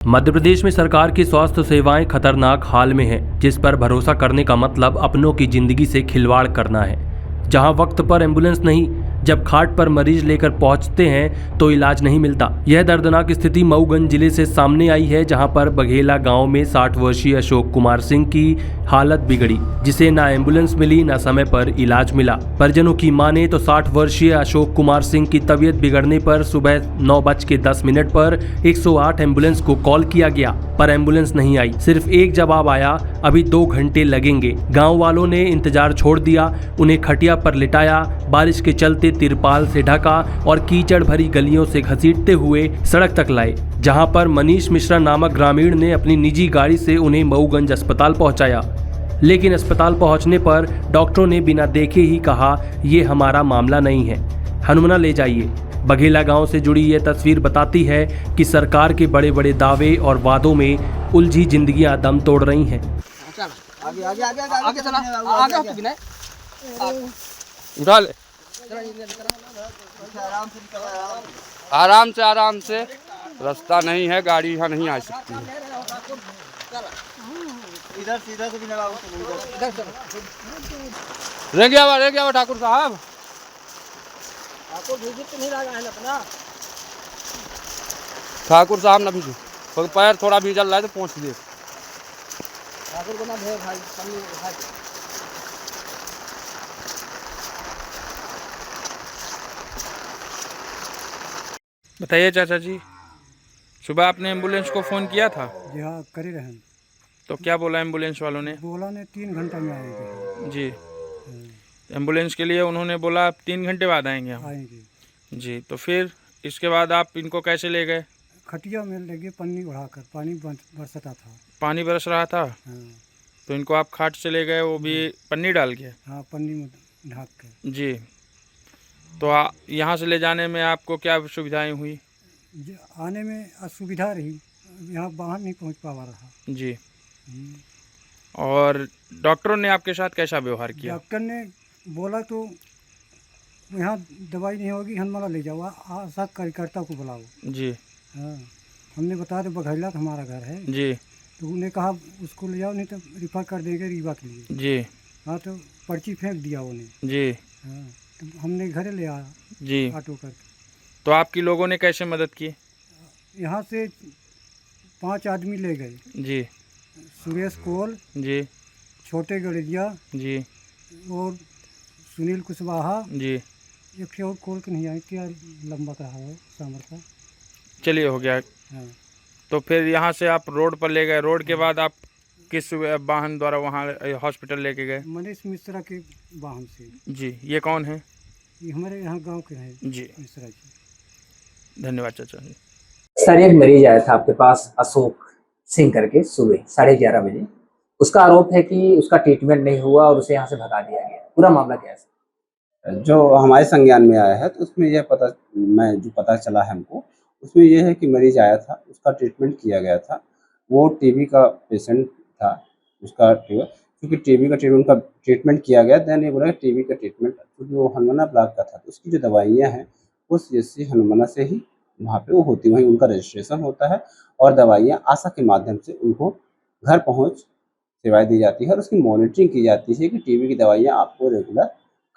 मध्य प्रदेश में सरकार की स्वास्थ्य सेवाएं खतरनाक हाल में हैं, जिस पर भरोसा करने का मतलब अपनों की जिंदगी से खिलवाड़ करना है। जहां वक्त पर एम्बुलेंस नहीं, जब खाट पर मरीज लेकर पहुंचते हैं तो इलाज नहीं मिलता। यह दर्दनाक स्थिति मऊगंज जिले से सामने आई है, जहां पर बघेला गांव में 60 वर्षीय अशोक कुमार सिंह की हालत बिगड़ी, जिसे ना एम्बुलेंस मिली ना समय पर इलाज मिला। परिजनों की माने तो 60 वर्षीय अशोक कुमार सिंह की तबीयत बिगड़ने पर सुबह 9:10 पर 108 एम्बुलेंस को कॉल किया गया, पर एम्बुलेंस नहीं आई। सिर्फ एक जवाब आया, अभी 2 घंटे लगेंगे। गाँव वालों ने इंतजार छोड़ दिया, उन्हें खटिया पर लिटाया, बारिश के चलते तिरपाल से ढका और कीचड़ भरी गलियों से घसीटते हुए सड़क तक लाए, जहां पर मनीष मिश्रा नामक ग्रामीण ने अपनी निजी गाड़ी से उन्हें मऊगंज अस्पताल पहुंचाया। लेकिन अस्पताल पहुंचने पर डॉक्टरों ने बिना देखे ही कहा, ये हमारा मामला नहीं है, हनुमना ले जाइए। बघेला गांव से जुड़ी ये तस्वीर बताती है कि सरकार के बड़े बड़े दावे और वादों में उलझी जिंदगियां दम तोड़ रही हैं। उठा ले, आराम से रास्ता नहीं है, गाड़ी यहाँ नहीं आ सकती है। इधर सीधा से भी लगा रह गया ठाकुर साहब। आपको विजिट तो नहीं लगा है अपना ठाकुर साहब ना भीजो, तो पैर थोड़ा भीजल रहा है तो पहुँच दे। ठाकुर को ना भेज भाई भाई। बताइए चाचा जी, सुबह आपने एम्बुलेंस को फ़ोन किया था? जी हाँ, कर ही रहे हैं। तो क्या बोला एम्बुलेंस वालों ने? बोला ने 3 घंटे में आएंगे। जी, एम्बुलेंस के लिए उन्होंने बोला आप 3 घंटे बाद आएंगे हम। आएंगे जी, तो फिर इसके बाद आप इनको कैसे ले गए? खटिया में लगे पन्नी उड़ाकर, पानी बरसता था। पानी बरस रहा था, हाँ तो इनको आप खाट से ले गए, वो भी पन्नी डाल के? हाँ, पन्नी में ढाक के। जी, तो यहाँ से ले जाने में आपको क्या सुविधाएं हुई? आने में असुविधा रही, यहाँ बाहर नहीं पहुँच पा रहा। जी, और डॉक्टरों ने आपके साथ कैसा व्यवहार किया? डॉक्टर ने बोला तो यहाँ दवाई नहीं होगी, हनुमाना ले जाओ, आशा कार्यकर्ता को बुलाओ। जी हाँ, हमने बताया तो बघेला हमारा घर है। जी तो उन्हें कहा उसको ले जाओ, नहीं तो रिफर कर देंगे रीवा के लिए। जी हाँ, तो पर्ची फेंक दिया उन्हें। जी हाँ, तो हमने घर ले आया जी। ऑटो करके। तो आपकी लोगों ने कैसे मदद की? यहाँ से 5 आदमी ले गए, जी सुरेश कोल, जी छोटे गड़िया जी और सुनील कुशवाहा। जी, एक और कोल के नहीं आए, क्या लंबा कहा है सामर का। चलिए हो गया। हाँ, तो फिर यहाँ से आप रोड पर ले गए, रोड के बाद आप किस वाहन द्वारा वहाँ हॉस्पिटल लेके गए? मनीष मिश्रा के वाहन से। जी, ये कौन है? ये हमारे यहाँ गांव के हैं जी, मिश्रा जी। धन्यवाद चाचा जी। सर, एक मरीज आया था आपके पास, अशोक सिंह करके, सुबह 11:30 बजे। उसका आरोप है कि उसका ट्रीटमेंट नहीं हुआ और उसे यहाँ से भगा दिया गया। पूरा मामला क्या है? जो हमारे संज्ञान में आया है, तो उसमें यह जो पता चला है हमको, उसमें यह है कि मरीज आया था, उसका ट्रीटमेंट किया गया था। वो टीबी का पेशेंट था, उसका क्योंकि टीबी का ट्रीटमेंट किया गया। देन ये बोला टीबी का ट्रीटमेंट, क्योंकि वो हनुमाना ब्लॉक का था, तो उसकी जो दवाइयाँ हैं वो सीएससी हनुमाना से ही वहाँ पे वो होती, वहीं उनका रजिस्ट्रेशन होता है और दवाइयाँ आशा के माध्यम से उनको घर पहुँच सेवाएँ दी जाती है और उसकी मॉनिटरिंग की जाती है कि टीबी की दवाइयाँ आपको रेगुलर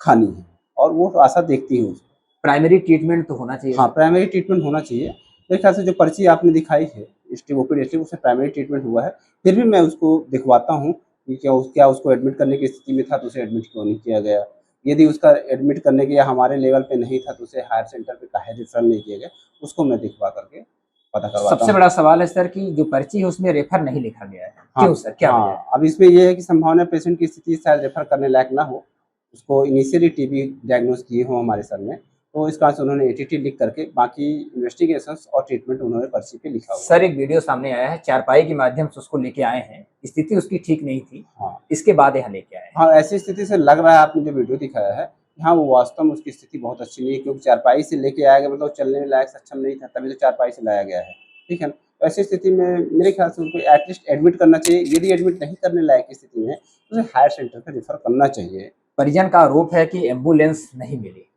खानी है, और वो तो आशा देखती है उसको। प्राइमरी ट्रीटमेंट तो होना चाहिए। हाँ, प्राइमरी ट्रीटमेंट होना चाहिए। मेरे ख्याल से जो पर्ची आपने दिखाई है उसमें प्राइमरी ट्रीटमेंट हुआ है। फिर भी मैं उसको दिखवाता हूँ कि क्या उसको एडमिट करने की स्थिति में था तो उसे एडमिट क्यों नहीं किया गया। यदि उसका एडमिट करने के या हमारे लेवल पे नहीं था तो उसे हायर सेंटर पे काहे रेफर नहीं किया गया, उसको मैं दिखवा करके पता करवाता हूँ। सबसे बड़ा सवाल है सर कि जो पर्ची है उसमें रेफर नहीं लिखा गया है। हाँ, क्यों सर, क्या वजह है? अब इसमें यह है कि संभावना पेशेंट की स्थिति शायद रेफर करने लायक ना हो, उसको इनिशियली टीबी डायग्नोज किए हों हमारे सर ने, तो इस कारण से उन्होंने एटीटी लिख करके बाकी इन्वेस्टिगेशंस और ट्रीटमेंट उन्होंने पर्ची पे लिखा हुआ। सर, एक वीडियो सामने आया है, चारपाई के माध्यम से उसको लेके आए हैं, स्थिति उसकी ठीक नहीं थी। हाँ, इसके बाद यहाँ लेके आए हैं। हाँ, ऐसी स्थिति से लग रहा है, आपने जो वीडियो दिखाया है, हाँ, वो वास्तव में उसकी स्थिति बहुत अच्छी नहीं है, क्योंकि चारपाई से लेके आया गया, मतलब चलने में लायक सक्षम नहीं था, तभी तो चारपाई से लाया गया है। ठीक है ना? तो ऐसी स्थिति में मेरे ख्याल से उनको एटलीस्ट एडमिट करना चाहिए। यदि एडमिट नहीं करने लायक की स्थिति में तो उसे हायर सेंटर पर रेफर करना चाहिए। परिजन का आरोप है कि एम्बुलेंस नहीं मिली।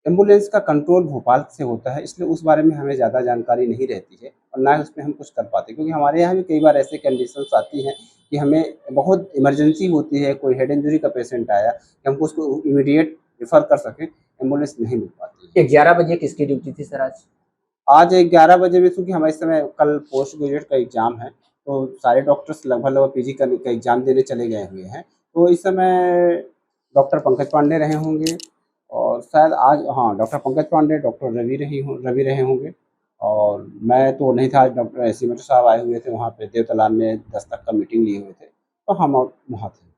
एम्बुलेंस का कंट्रोल भोपाल से होता है, इसलिए उस बारे में हमें ज़्यादा जानकारी नहीं रहती है। और ना उसमें हम कुछ कर पाते, क्योंकि हमारे यहाँ भी कई बार ऐसे कंडीशंस आती हैं कि हमें बहुत इमरजेंसी होती है, कोई हेड इंजरी का पेशेंट आया कि हमको उसको इमीडिएट रेफर कर सकें, एम्बुलेंस नहीं मिल पाती है। 11 बजे किसकी ड्यूटी थी सर आज? आज 11 बजे में, चूँकि हमारे समय कल पोस्ट ग्रेजुएट का एग्ज़ाम है, तो सारे डॉक्टर्स लगभग पीजी का एग्ज़ाम देने चले गए हुए हैं। तो इस समय डॉक्टर पंकज पांडे रहे होंगे और शायद आज, हाँ, डॉक्टर पंकज पांडे, डॉक्टर रवि रहे होंगे और मैं तो नहीं था। डॉक्टर एसीमेटर साहब आए हुए थे वहाँ पे देवतलान में 10 तक का मीटिंग लिए हुए थे, तो हम वहाँ थे।